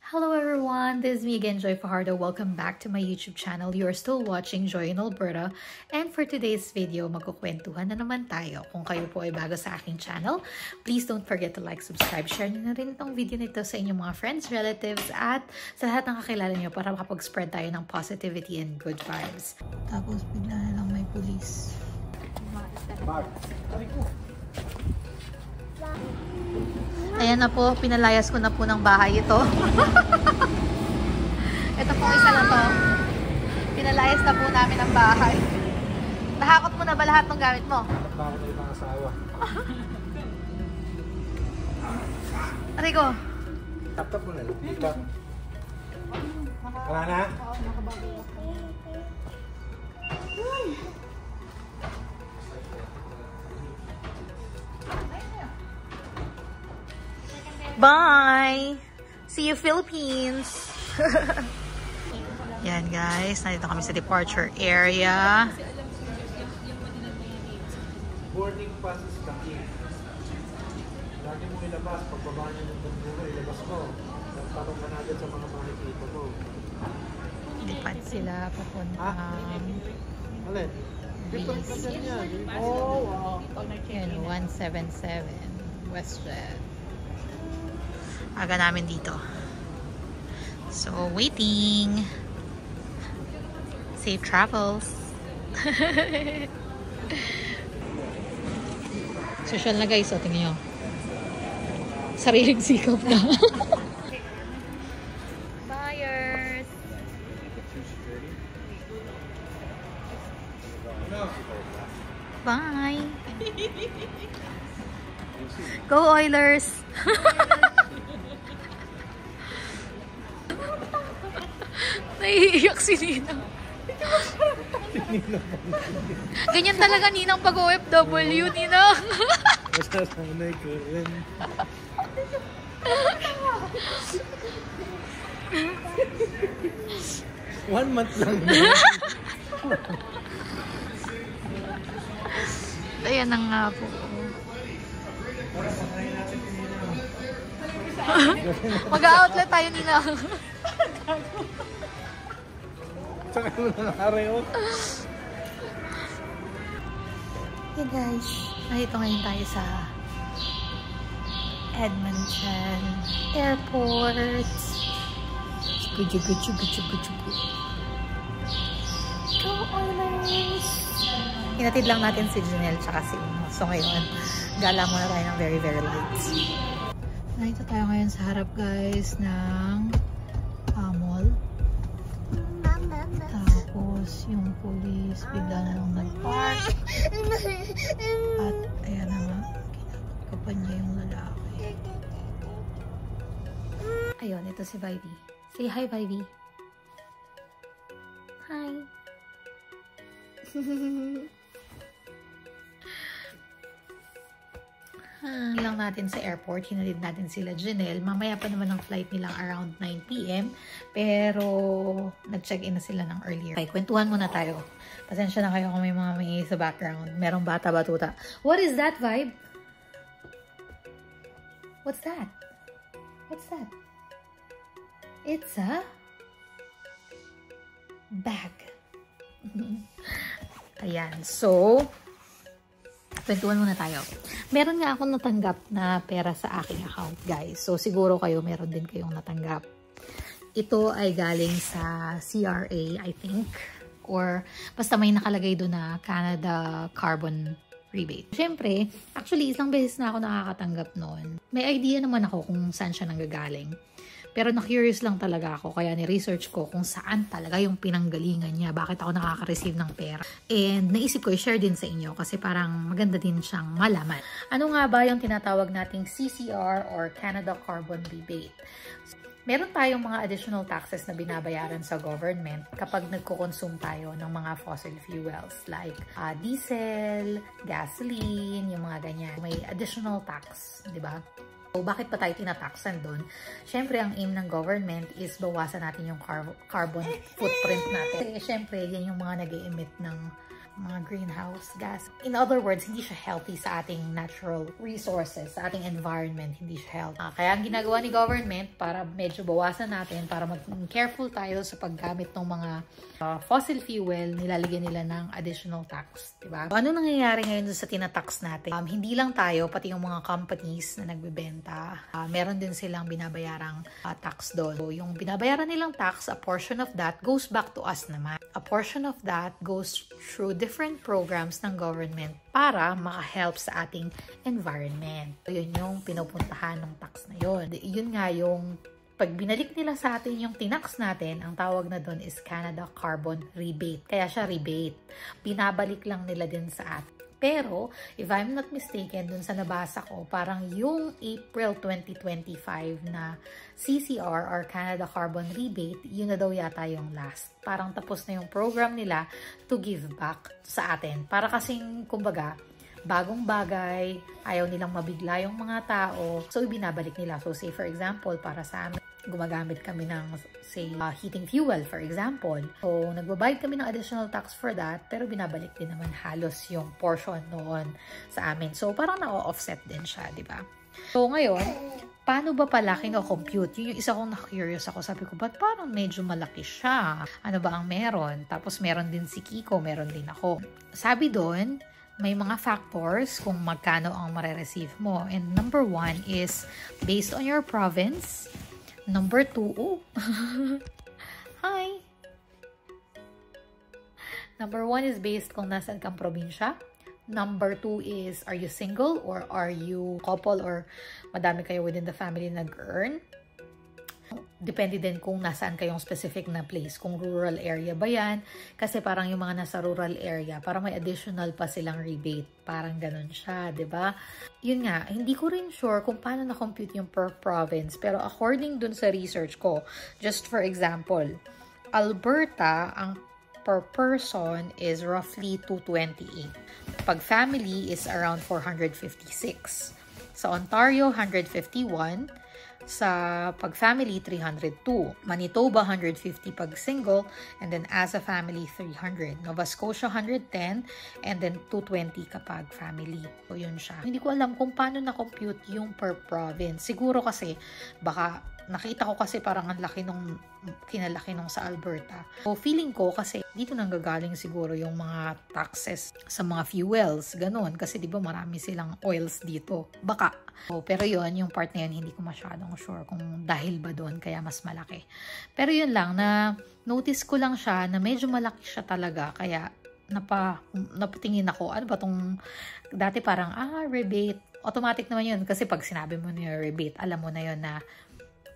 Hello everyone, this is me again, Joy Fajardo. Welcome back to my YouTube channel. You are still watching Joy in Alberta. And for today's video, magkukwentuhan na naman tayo. Kung kayo po ay bago sa aking channel, please don't forget to like, subscribe, share nyo na rin itong video nito sa inyong mga friends, relatives, at sa lahat ng kakilala nyo para makapag-spread tayo ng positivity and good vibes. Tapos bigla na lang may police. Ayan na po, pinalayas ko na po ng bahay ito. Ito po isa na to. Pinalayas na po namin ang bahay. Nahakot mo na ba lahat ng gamit mo? Bakit na ibang asawa? Aray ko. Tap-tap mo na lang. Tap. Wala na? Bye! See you, Philippines! Yan guys, nandito kami sa departure area. Boarding pass is kaki. Lagi mo ilabas, pagbaba niya ng bundura, ilabas mo. Nagtanong ka natin sa mga makikita mo. Lipad sila papuntang Alin? Different na dyan yan. wow. Yan, 177 WestJet. Aga namin dito. So, waiting. Safe travels. Social na guys, o tingnan nyo. Sariling sikap na. Buyers! Bye! Go Oilers! Naiiyak si Ninang. Ganyan talaga Ninang pag OFW, Ninang. Masasanay ko rin. One month lang na. Ayan na nga po. Mag-outlet tayo, Ninang. Saka mo na nakareho. Hey guys, nandito ngayon tayo sa Edmonton Airport. Go Oilers! Hinatid lang natin si Janelle tsaka si Imo. So ngayon, gala muna tayo ng very late. Nandito tayo ngayon sa harap guys ng mall. Tapos yung police bigla na lang nag-park. At ayan na nga, kinakapan niya yung lalaki. Ayun, ito si Vivi. Say hi, Vivi. Hi. Lang natin sa airport, hinalid natin sila Janelle. Mamaya pa naman ang flight nilang around 9 PM. Pero nag-check-in na sila ng earlier. Okay, kwentuhan muna tayo. Pasensya na kayo kung may mga may sa background. Merong bata-batuta. What is that, Vibe? What's that? What's that? It's a bag. Ayan, so kwentuhan muna tayo. Meron nga akong natanggap na pera sa aking account, guys. So, siguro kayo, meron din kayong natanggap. Ito ay galing sa CRA, I think. Or, basta may nakalagay doon na Canada Carbon Rebate. Siyempre, actually, isang beses na ako nakakatanggap noon. May idea naman ako kung saan siya nanggagaling. Pero na-curious lang talaga ako, kaya ni-research ko kung saan talaga yung pinanggalingan niya, bakit ako nakaka-receive ng pera. And naisip ko i-share din sa inyo kasi parang maganda din siyang malaman. Ano nga ba yung tinatawag nating CCR or Canada Carbon Rebate? Meron tayong mga additional taxes na binabayaran sa government kapag nagko-consume tayo ng mga fossil fuels like diesel, gasoline, yung mga ganyan. May additional tax, di ba? So, bakit pa tayo tinataksan doon? Siyempre, ang aim ng government is bawasan natin yung carbon footprint natin. Kasi, siyempre, yan yung mga nag-e-emit ng mga greenhouse gas. In other words, hindi siya healthy sa ating natural resources, sa ating environment, hindi siya healthy. Kaya ang ginagawa ni government para medyo bawasan natin, para maging careful tayo sa paggamit ng mga fossil fuel, nilalagyan nila ng additional tax, diba? Ano nangyayari ngayon sa tinatax natin? Hindi lang tayo, pati yung mga companies na nagbebenta, meron din silang binabayarang tax doon. So, yung binabayaran nilang tax, a portion of that goes back to us naman. A portion of that goes through different programs ng government para maka-help sa ating environment. So, yun yung pinupuntahan ng tax na yun. Yun nga yung pag binalik nila sa atin yung tinax natin, ang tawag na doon is Canada Carbon Rebate. Kaya siya rebate. Binabalik lang nila din sa atin. Pero, if I'm not mistaken, dun sa nabasa ko, parang yung April 2025 na CCR or Canada Carbon Rebate, yun na daw yata yung last. Parang tapos na yung program nila to give back sa atin. Para kasing, kumbaga, bagong bagay, ayaw nilang mabigla yung mga tao, so ibinabalik nila. So, say for example, para sa amin, gumagamit kami ng, say, heating fuel, for example. So, nagbabayad kami ng additional tax for that, pero binabalik din naman halos yung portion noon sa amin. So, parang na-offset din siya, di ba? So, ngayon, paano ba pala kino-compute? Yun yung isa kong na-curious ako. Sabi ko, ba't parang medyo malaki siya? Ano ba ang meron? Tapos, meron din si Kiko, meron din ako. Sabi doon, may mga factors kung magkano ang mare-receive mo. And number 1 is based on your province. Number 2, hi! Number 1 is based kung nasan kang probinsya. Number 2 is, are you single or are you couple or madami kayo within the family nag-earn? Depende din kung nasaan kayong specific na place. Kung rural area ba yan? Kasi parang yung mga nasa rural area, parang may additional pa silang rebate. Parang ganun siya, ba? Diba? Yun nga, hindi ko rin sure kung paano na-compute yung per province. Pero according dun sa research ko, just for example, Alberta, ang per person is roughly 228. Pag family is around 456. Sa Ontario, 151. Sa pag-family, 302. Manitoba, 150 pag single. And then as a family, 300. Nova Scotia, 110. And then 220 kapag family. So, yun siya. Hindi ko alam kung paano na-compute yung per province. Siguro kasi, baka nakita ko kasi parang ang laki nung kinalaki nung sa Alberta. So, feeling ko kasi dito nanggagaling siguro yung mga taxes sa mga fuels, ganun. Kasi di ba marami silang oils dito. Baka. So, pero yun, yung part na yun, hindi ko masyadong sure kung dahil ba doon kaya mas malaki. Pero yun lang, na notice ko lang siya na medyo malaki siya talaga. Kaya napatingin ako, ano ba tong dati parang, rebate. Automatic naman yun. Kasi pag sinabi mo na yung rebate, alam mo na yun na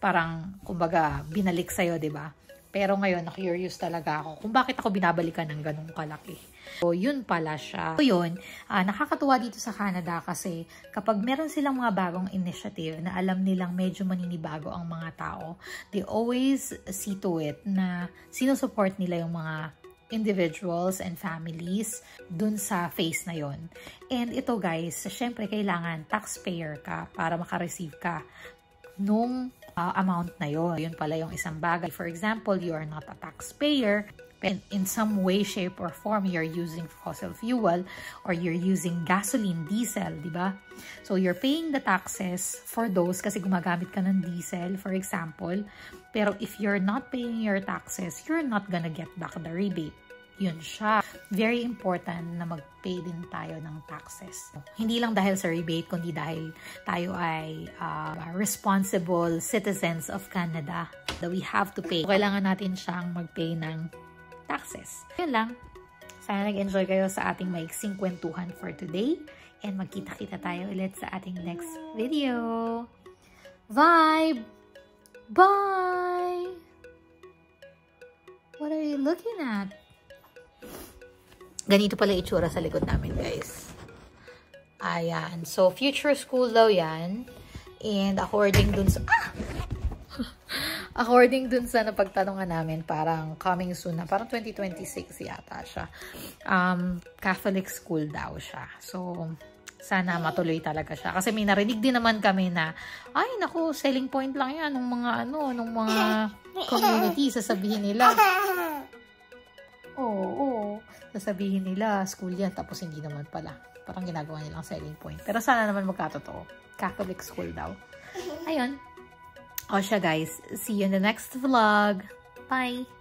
parang, kumbaga, binalik sa'yo, diba? Pero ngayon, na-curious talaga ako kung bakit ako binabalikan ng ganung kalaki. So, yun pala siya. So, yun, nakakatuwa dito sa Canada kasi kapag meron silang mga bagong initiative na alam nilang medyo maninibago ang mga tao, they always see to it na sinusupport nila yung mga individuals and families dun sa phase na yon. And ito guys, syempre kailangan taxpayer ka para makareceive ka nung amount na yon. Yun pala yung isang bagay. For example, you are not a taxpayer, but in some way, shape, or form, you're using fossil fuel or you're using gasoline, diesel, di ba? So, you're paying the taxes for those kasi gumagamit ka ng diesel, for example. Pero if you're not paying your taxes, you're not gonna get back the rebate. Yun siya. Very important na mag-pay din tayo ng taxes. Hindi lang dahil sa rebate, kundi dahil tayo ay responsible citizens of Canada that we have to pay. Kailangan natin siyang mag-pay ng taxes. Yun lang. Sana nag-enjoy kayo sa ating maiksing kwentuhan for today. And magkita-kita tayo ulit sa ating next video. Vibe! Bye! What are you looking at? Ganito pala itsura sa likod namin, guys. Ayan. So, future school daw yan. And according dun sa... according dun sa napagtanungan namin, parang coming soon na. Parang 2026 yata siya. Catholic school daw siya. So, sana matuloy talaga siya. Kasi may narinig din naman kami na, ay, naku, selling point lang yan ng mga, nung mga community, sasabihin nila. Oo. sasabihin nila, school yan, tapos hindi naman pala. Parang ginagawa nilang selling point. Pero sana naman magkatotoo. Catholic school daw. Ayun. O siya guys, see you in the next vlog. Bye!